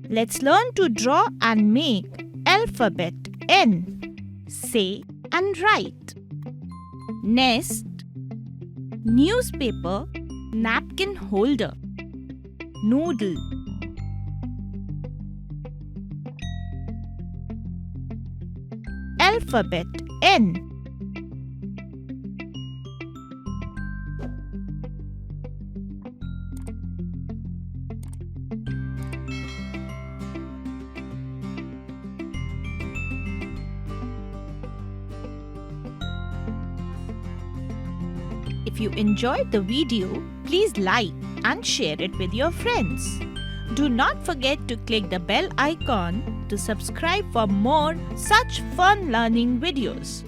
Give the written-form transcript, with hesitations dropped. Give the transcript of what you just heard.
Let's learn to draw and make alphabet N. Say and write. Nest, newspaper, napkin holder, noodle. Alphabet N. If you enjoyed the video, please like and share it with your friends. Do not forget to click the bell icon to subscribe for more such fun learning videos.